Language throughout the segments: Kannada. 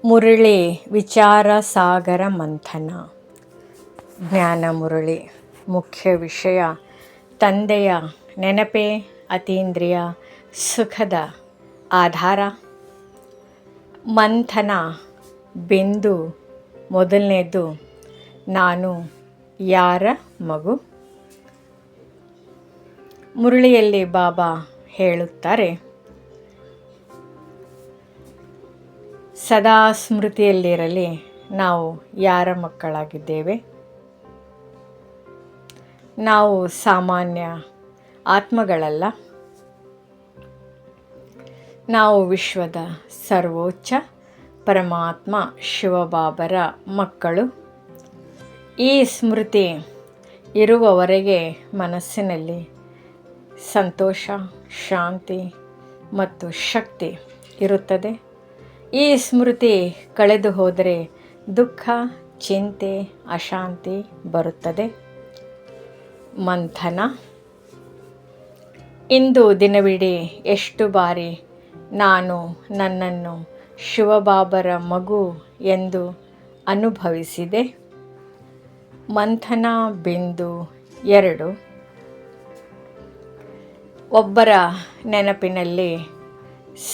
ಮುರಳಿ ವಿಚಾರ ಸಾಗರ ಮಂಥನ. ಜ್ಞಾನ ಮುರಳಿ. ಮುಖ್ಯ ವಿಷಯ: ತಂದೆಯ ನೆನಪೇ ಅತೀಂದ್ರಿಯ ಸುಖದ ಆಧಾರ. ಮಂಥನ ಬಿಂದು ಮೊದಲನೇದು: ನಾನು ಯಾರ ಮಗು? ಮುರಳಿಯಲ್ಲಿ ಬಾಬಾ ಹೇಳುತ್ತಾರೆ, ಸದಾ ಸ್ಮೃತಿಯಲ್ಲಿರಲಿ, ನಾವು ಯಾರ ಮಕ್ಕಳಾಗಿದ್ದೇವೆ. ನಾವು ಸಾಮಾನ್ಯ ಆತ್ಮಗಳಲ್ಲ. ನಾವು ವಿಶ್ವದ ಸರ್ವೋಚ್ಚ ಪರಮಾತ್ಮ ಶಿವಬಾಬರ ಮಕ್ಕಳು. ಈ ಸ್ಮೃತಿ ಇರುವವರೆಗೆ ಮನಸ್ಸಿನಲ್ಲಿ ಸಂತೋಷ, ಶಾಂತಿ ಮತ್ತು ಶಕ್ತಿ ಇರುತ್ತದೆ. ಈ ಸ್ಮೃತಿ ಕಳೆದು ಹೋದರೆ ದುಃಖ, ಚಿಂತೆ, ಅಶಾಂತಿ ಬರುತ್ತದೆ. ಮಂಥನ. ಇಂದು ದಿನವಿಡೀ ಎಷ್ಟು ಬಾರಿ ನಾನು ನನ್ನನ್ನು ಶಿವಬಾಬರ ಮಗು ಎಂದು ಅನುಭವಿಸಿದೆ. ಮಂಥನ ಬಿಂದು 2: ಒಬ್ಬರ ನೆನಪಿನಲ್ಲಿ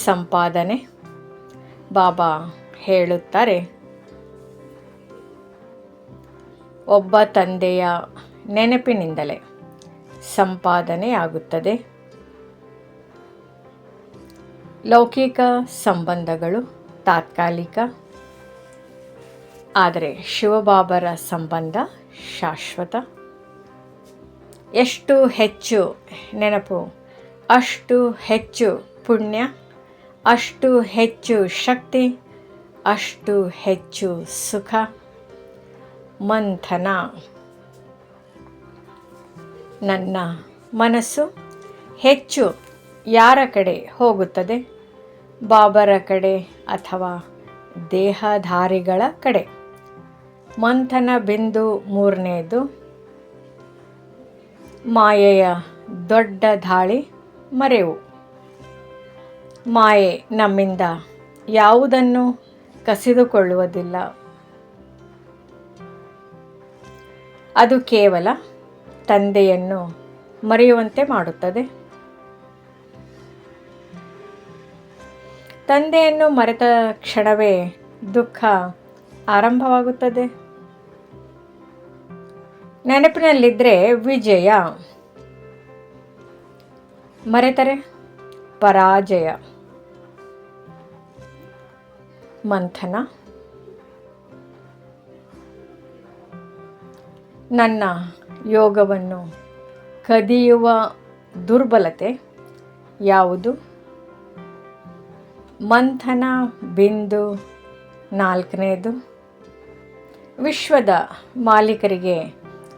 ಸಂಪಾದನೆ. ಬಾಬಾ ಹೇಳುತ್ತಾರೆ, ಒಬ್ಬ ತಂದೆಯ ನೆನಪಿನಿಂದಲೇ ಸಂಪಾದನೆಯಾಗುತ್ತದೆ. ಲೌಕಿಕ ಸಂಬಂಧಗಳು ತಾತ್ಕಾಲಿಕ, ಆದರೆ ಶಿವಬಾಬರ ಸಂಬಂಧ ಶಾಶ್ವತ. ಎಷ್ಟು ಹೆಚ್ಚು ನೆನಪು, ಅಷ್ಟು ಹೆಚ್ಚು ಪುಣ್ಯ, ಅಷ್ಟು ಹೆಚ್ಚು ಶಕ್ತಿ, ಅಷ್ಟು ಹೆಚ್ಚು ಸುಖ. ಮಂಥನ. ನನ್ನ ಮನಸ್ಸು ಹೆಚ್ಚು ಯಾರ ಕಡೆ ಹೋಗುತ್ತದೆ? ಬಾಬರ ಕಡೆ ಅಥವಾ ದೇಹಧಾರಿಗಳ ಕಡೆ? ಮಂಥನ ಬಿಂದು 3: ಮಾಯೆಯ ದೊಡ್ಡ ದಾಳಿ ಮರೆವು. ಮಾಯೆ ನಮ್ಮಿಂದ ಯಾವುದನ್ನು ಕಸಿದುಕೊಳ್ಳುವುದಿಲ್ಲ. ಅದು ಕೇವಲ ತಂದೆಯನ್ನು ಮರೆಯುವಂತೆ ಮಾಡುತ್ತದೆ. ತಂದೆಯನ್ನು ಮರೆತ ಕ್ಷಣವೇ ದುಃಖ ಆರಂಭವಾಗುತ್ತದೆ. ನೆನಪಿನಲ್ಲಿದ್ದರೆ ವಿಜಯ, ಮರೆತರೆ ಪರಾಜಯ. ಮಂಥನ. ನನ್ನ ಯೋಗವನ್ನು ಕದಿಯುವ ದುರ್ಬಲತೆ ಯಾವುದು? ಮಂಥನ ಬಿಂದು 4: ವಿಶ್ವದ ಮಾಲೀಕರಿಗೆ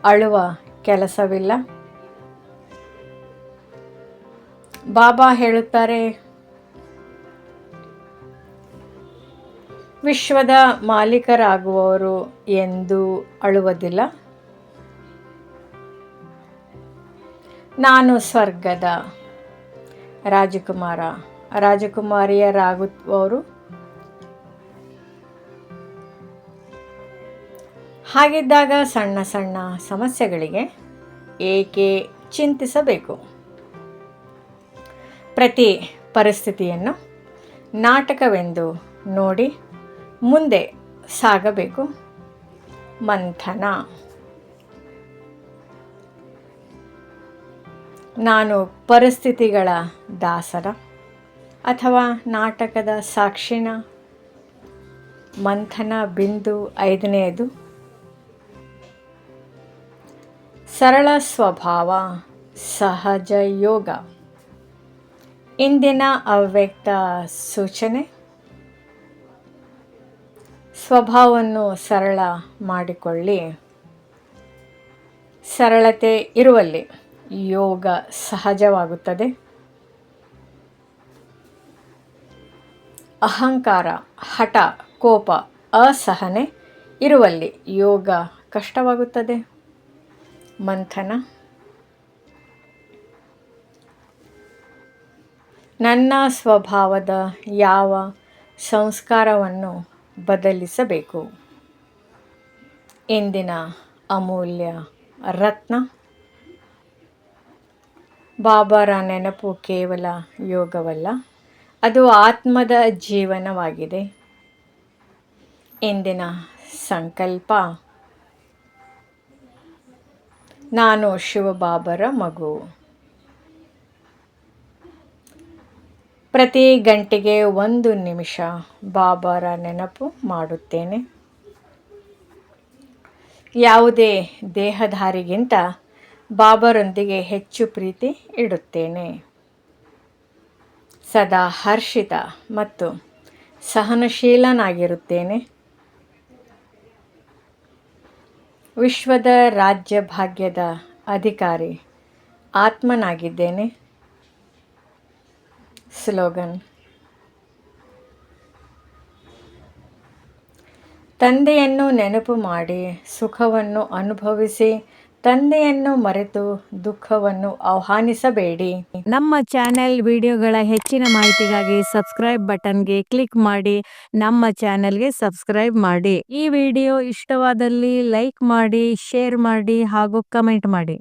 ಅಳುವ ಕೆಲಸವಿಲ್ಲ. ಬಾಬಾ ಹೇಳುತ್ತಾರೆ, ವಿಶ್ವದ ಮಾಲೀಕರಾಗುವವರು ಎಂದೂ ಅಳುವುದಿಲ್ಲ. ನಾನು ಸ್ವರ್ಗದ ರಾಜಕುಮಾರ, ರಾಜಕುಮಾರಿಯರಾಗುವವರು. ಹಾಗಿದ್ದಾಗ ಸಣ್ಣ ಸಣ್ಣ ಸಮಸ್ಯೆಗಳಿಗೆ ಏಕೆ ಚಿಂತಿಸಬೇಕು? ಪ್ರತಿ ಪರಿಸ್ಥಿತಿಯನ್ನು ನಾಟಕವೆಂದು ನೋಡಿ ಮುಂದೆ ಸಾಗಬೇಕು. ಮಂಥನ. ನಾನು ಪರಿಸ್ಥಿತಿಗಳ ದಾಸರ ಅಥವಾ ನಾಟಕದ ಸಾಕ್ಷಿಣ? ಮಂಥನ ಬಿಂದು 5: ಸರಳ ಸ್ವಭಾವ, ಸಹಜ ಯೋಗ. ಇಂದಿನ ಅವ್ಯಕ್ತ ಸೂಚನೆ: ಸ್ವಭಾವವನ್ನು ಸರಳ ಮಾಡಿಕೊಳ್ಳಿ. ಸರಳತೆ ಇರುವಲ್ಲಿ ಯೋಗ ಸಹಜವಾಗುತ್ತದೆ. ಅಹಂಕಾರ, ಹಠ, ಕೋಪ, ಅಸಹನೆ ಇರುವಲ್ಲಿ ಯೋಗ ಕಷ್ಟವಾಗುತ್ತದೆ. ಮಂಥನ. ನನ್ನ ಸ್ವಭಾವದ ಯಾವ ಸಂಸ್ಕಾರವನ್ನು ಬದಲಿಸಬೇಕು. ಇಂದಿನ ಅಮೂಲ್ಯ ರತ್ನ: ಬಾಬಾರ ನೆನಪು ಕೇವಲ ಯೋಗವಲ್ಲ, ಅದು ಆತ್ಮದ ಜೀವನವಾಗಿದೆ. ಇಂದಿನ ಸಂಕಲ್ಪ: ನಾನು ಶಿವಬಾಬರ ಮಗು. ಪ್ರತಿ ಗಂಟೆಗೆ 1 ನಿಮಿಷ ಬಾಬಾರ ನೆನಪು ಮಾಡುತ್ತೇನೆ. ಯಾವುದೇ ದೇಹಧಾರಿಗಿಂತ ಬಾಬಾರೊಂದಿಗೆ ಹೆಚ್ಚು ಪ್ರೀತಿ ಇಡುತ್ತೇನೆ. ಸದಾ ಹರ್ಷಿತ ಮತ್ತು ಸಹನಶೀಲನಾಗಿರುತ್ತೇನೆ. ವಿಶ್ವದ ರಾಜ್ಯ ಭಾಗ್ಯದ ಅಧಿಕಾರಿ ಆತ್ಮನಾಗಿದ್ದೇನೆ. ಸ್ಲೋಗನ್: ತಂದೆಯನ್ನು ನೆನಪು ಮಾಡಿ ಸುಖವನ್ನು ಅನುಭವಿಸಿ, ತಂದೆಯನ್ನು ಮರೆತು ದುಃಖವನ್ನು ಆಹ್ವಾನಿಸಬೇಡಿ. ನಮ್ಮ ಚಾನೆಲ್ ವಿಡಿಯೋಗಳ ಹೆಚ್ಚಿನ ಮಾಹಿತಿಗಾಗಿ ಸಬ್ಸ್ಕ್ರೈಬ್ ಬಟನ್ಗೆ ಕ್ಲಿಕ್ ಮಾಡಿ ನಮ್ಮ ಚಾನೆಲ್ಗೆ ಸಬ್ಸ್ಕ್ರೈಬ್ ಮಾಡಿ. ಈ ವಿಡಿಯೋ ಇಷ್ಟವಾದಲ್ಲಿ ಲೈಕ್ ಮಾಡಿ, ಶೇರ್ ಮಾಡಿ ಹಾಗೂ ಕಮೆಂಟ್ ಮಾಡಿ.